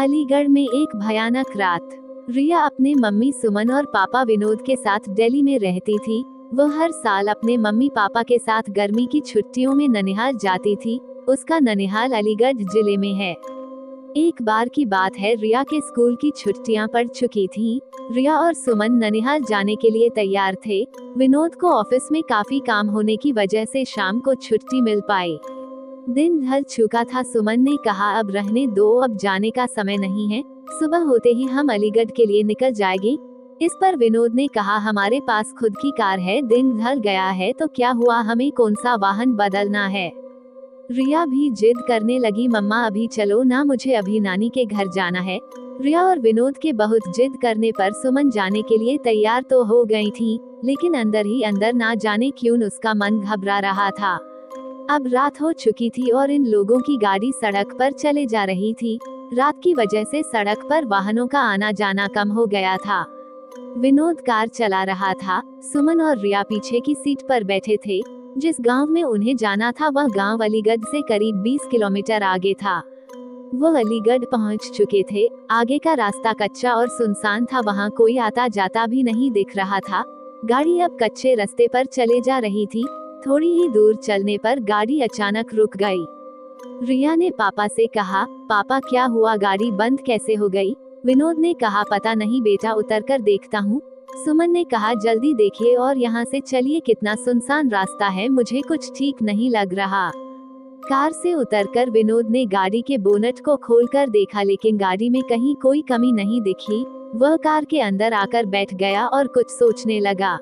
अलीगढ़ में एक भयानक रात। रिया अपने मम्मी सुमन और पापा विनोद के साथ दिल्ली में रहती थी। वो हर साल अपने मम्मी पापा के साथ गर्मी की छुट्टियों में ननिहाल जाती थी। उसका ननिहाल अलीगढ़ जिले में है। एक बार की बात है, रिया के स्कूल की छुट्टियां पड़ चुकी थीं। रिया और सुमन ननिहाल जाने के लिए तैयार थे। विनोद को ऑफिस में काफी काम होने की वजह से शाम को छुट्टी मिल पाई। दिन ढल चुका था। सुमन ने कहा, अब रहने दो, अब जाने का समय नहीं है, सुबह होते ही हम अलीगढ़ के लिए निकल जाएंगे। इस पर विनोद ने कहा, हमारे पास खुद की कार है, दिन ढल गया है तो क्या हुआ, हमें कौन सा वाहन बदलना है। रिया भी जिद करने लगी, मम्मा अभी चलो ना, मुझे अभी नानी के घर जाना है। रिया और विनोद के बहुत जिद करने पर सुमन जाने के लिए तैयार तो हो गई थी, लेकिन अंदर ही अंदर ना जाने क्यों उसका मन घबरा रहा था। अब रात हो चुकी थी और इन लोगों की गाड़ी सड़क पर चले जा रही थी। रात की वजह से सड़क पर वाहनों का आना जाना कम हो गया था। विनोद कार चला रहा था, सुमन और रिया पीछे की सीट पर बैठे थे। जिस गांव में उन्हें जाना था वह गांव अलीगढ़ से करीब 20 किलोमीटर आगे था। वो अलीगढ़ पहुंच चुके थे। आगे का रास्ता कच्चा और सुनसान था, वहां कोई आता जाता भी नहीं दिख रहा था। गाड़ी अब कच्चे रास्ते पर चले जा रही थी। थोड़ी ही दूर चलने पर गाड़ी अचानक रुक गई। रिया ने पापा से कहा, पापा क्या हुआ, गाड़ी बंद कैसे हो गई। विनोद ने कहा, पता नहीं बेटा, उतरकर देखता हूँ। सुमन ने कहा, जल्दी देखिए और यहाँ से चलिए, कितना सुनसान रास्ता है, मुझे कुछ ठीक नहीं लग रहा। कार से उतरकर विनोद ने गाड़ी के बोनट को खोलकर देखा, लेकिन गाड़ी में कहीं कोई कमी नहीं दिखी। वह कार के अंदर आकर बैठ गया और कुछ सोचने लगा।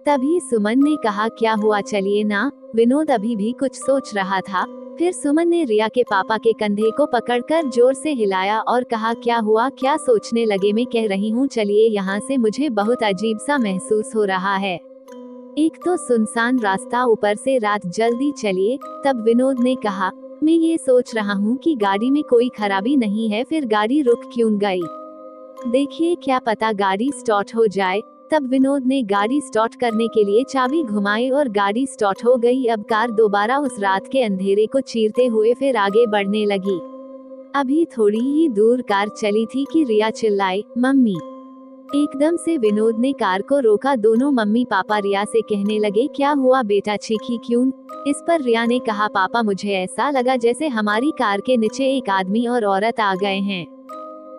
तभी सुमन ने कहा, क्या हुआ, चलिए ना। विनोद अभी भी कुछ सोच रहा था। फिर सुमन ने रिया के पापा के कंधे को पकड़कर जोर से हिलाया और कहा, क्या हुआ, क्या सोचने लगे, मैं कह रही हूँ चलिए यहाँ से, मुझे बहुत अजीब सा महसूस हो रहा है। एक तो सुनसान रास्ता, ऊपर से रात, जल्दी चलिए। तब विनोद ने कहा, मैं ये सोच रहा हूँ कि गाड़ी में कोई खराबी नहीं है, फिर गाड़ी रुक क्यों गई। देखिए, क्या पता गाड़ी स्टार्ट हो जाए। तब विनोद ने गाड़ी स्टार्ट करने के लिए चाबी घुमाई और गाड़ी स्टार्ट हो गई। अब कार दोबारा उस रात के अंधेरे को चीरते हुए फिर आगे बढ़ने लगी। अभी थोड़ी ही दूर कार चली थी कि रिया चिल्लाई, मम्मी। एकदम से विनोद ने कार को रोका। दोनों मम्मी पापा रिया से कहने लगे, क्या हुआ बेटा, चीखी क्यों। इस पर रिया ने कहा, पापा मुझे ऐसा लगा जैसे हमारी कार के नीचे एक आदमी और औरत आ गए हैं।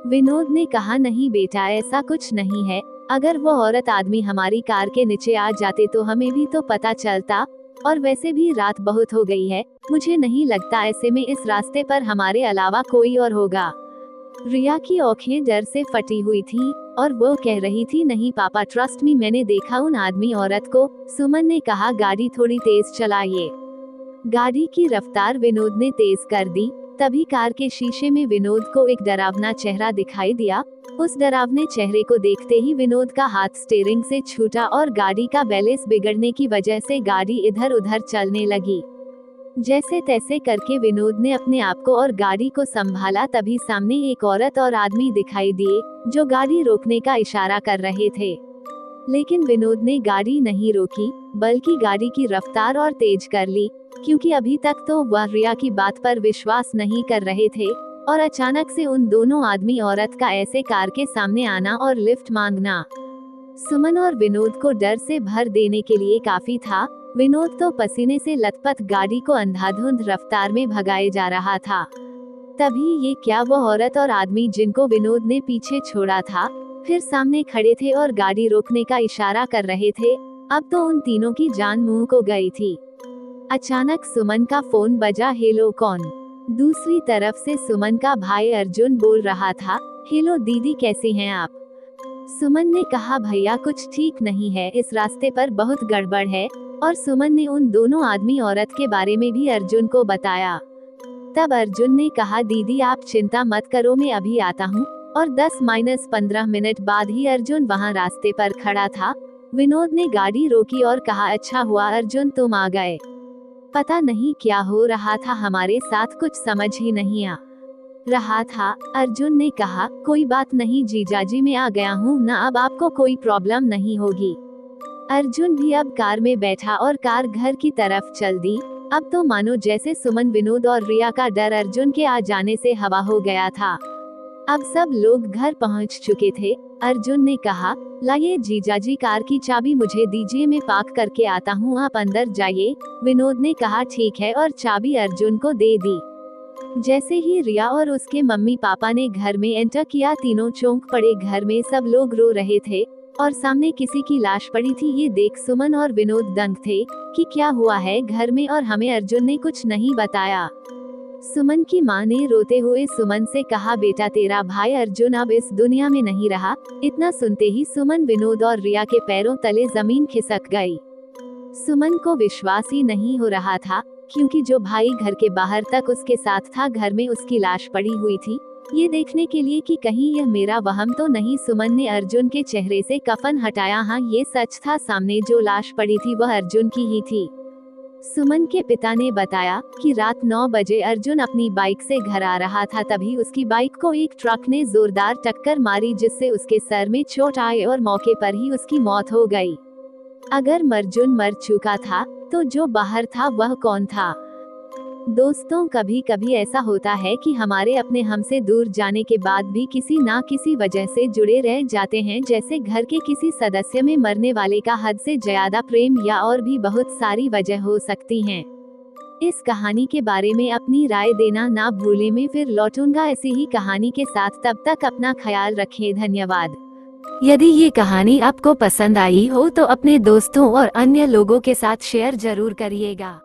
विनोद ने कहा, नहीं बेटा, ऐसा कुछ नहीं है। अगर वो औरत आदमी हमारी कार के नीचे आ जाते तो हमें भी तो पता चलता, और वैसे भी रात बहुत हो गई है, मुझे नहीं लगता ऐसे में इस रास्ते पर हमारे अलावा कोई और होगा। रिया की आंखें डर से फटी हुई थीं और वो कह रही थी, नहीं पापा, ट्रस्ट मी, मैंने देखा उन आदमी औरत को। सुमन ने कहा, गाड़ी थोड़ी तेज चलाइए। गाड़ी की रफ्तार विनोद ने तेज कर दी। तभी कार के शीशे में विनोद को एक डरावना चेहरा दिखाई दिया। उस डरावने चेहरे को देखते ही विनोद का हाथ स्टीयरिंग से छूटा और गाड़ी का बैलेंस बिगड़ने की वजह से गाड़ी इधर उधर चलने लगी। जैसे तैसे करके विनोद ने अपने आप को और गाड़ी को संभाला। तभी सामने एक औरत और आदमी दिखाई दिए, जो गाड़ी रोकने का इशारा कर रहे थे। लेकिन विनोद ने गाड़ी नहीं रोकी, बल्कि गाड़ी की रफ्तार और तेज कर ली, क्योंकि अभी तक तो वह रिया की बात पर विश्वास नहीं कर रहे थे। और अचानक से उन दोनों आदमी औरत का ऐसे कार के सामने आना और लिफ्ट मांगना, सुमन और विनोद को डर से भर देने के लिए काफी था। विनोद तो पसीने से लथपथ गाड़ी को अंधाधुंध रफ्तार में भगाए जा रहा था। तभी ये क्या, वो औरत और आदमी जिनको विनोद ने पीछे छोड़ा था, फिर सामने खड़े थे और गाड़ी रोकने का इशारा कर रहे थे। अब तो उन तीनों की जान मुंह को गई थी। अचानक सुमन का फोन बजा, हेलो कौन। दूसरी तरफ से सुमन का भाई अर्जुन बोल रहा था, हेलो दीदी, कैसे हैं आप। सुमन ने कहा, भैया कुछ ठीक नहीं है, इस रास्ते पर बहुत गड़बड़ है। और सुमन ने उन दोनों आदमी औरत के बारे में भी अर्जुन को बताया। तब अर्जुन ने कहा, दीदी आप चिंता मत करो, मैं अभी आता हूँ। और 10-15 मिनट बाद ही अर्जुन वहाँ रास्ते पर खड़ा था। विनोद ने गाड़ी रोकी और कहा, अच्छा हुआ अर्जुन तुम आ गए, पता नहीं क्या हो रहा था हमारे साथ, कुछ समझ ही नहीं आ रहा था। अर्जुन ने कहा, कोई बात नहीं जीजाजी, मैं आ गया हूँ ना, अब आपको कोई प्रॉब्लम नहीं होगी। अर्जुन भी अब कार में बैठा और कार घर की तरफ चल दी। अब तो मानो जैसे सुमन, विनोद और रिया का डर अर्जुन के आ जाने से हवा हो गया था। अब सब लोग घर पहुंच चुके थे। अर्जुन ने कहा, लाइए जीजाजी, कार की चाबी मुझे दीजिए, मैं पार्क करके आता हूँ, आप अंदर जाइए। विनोद ने कहा ठीक है और चाबी अर्जुन को दे दी। जैसे ही रिया और उसके मम्मी पापा ने घर में एंटर किया, तीनों चौंक पड़े। घर में सब लोग रो रहे थे और सामने किसी की लाश पड़ी थी। ये देख सुमन और विनोद दंग थे कि क्या हुआ है घर में, और हमें अर्जुन ने कुछ नहीं बताया। सुमन की मां ने रोते हुए सुमन से कहा, बेटा तेरा भाई अर्जुन अब इस दुनिया में नहीं रहा। इतना सुनते ही सुमन, विनोद और रिया के पैरों तले जमीन खिसक गई। सुमन को विश्वास ही नहीं हो रहा था, क्योंकि जो भाई घर के बाहर तक उसके साथ था, घर में उसकी लाश पड़ी हुई थी, ये देखने के लिए कि कहीं यह मेरा वहम तो नहीं। सुमन ने अर्जुन के चेहरे से कफन हटाया। हाँ, ये सच था, सामने जो लाश पड़ी थी वह अर्जुन की ही थी। सुमन के पिता ने बताया कि रात 9 बजे अर्जुन अपनी बाइक से घर आ रहा था, तभी उसकी बाइक को एक ट्रक ने जोरदार टक्कर मारी, जिससे उसके सर में चोट आई और मौके पर ही उसकी मौत हो गई। अगर अर्जुन मर चुका था तो जो बाहर था वह कौन था? दोस्तों, कभी कभी ऐसा होता है कि हमारे अपने हमसे दूर जाने के बाद भी किसी ना किसी वजह से जुड़े रह जाते हैं, जैसे घर के किसी सदस्य में मरने वाले का हद से ज्यादा प्रेम, या और भी बहुत सारी वजह हो सकती हैं। इस कहानी के बारे में अपनी राय देना ना भूलें। मैं फिर लौटूंगा ऐसी ही कहानी के साथ, तब तक अपना ख्याल रखें। धन्यवाद। यदि ये कहानी आपको पसंद आई हो तो अपने दोस्तों और अन्य लोगों के साथ शेयर जरूर करिएगा।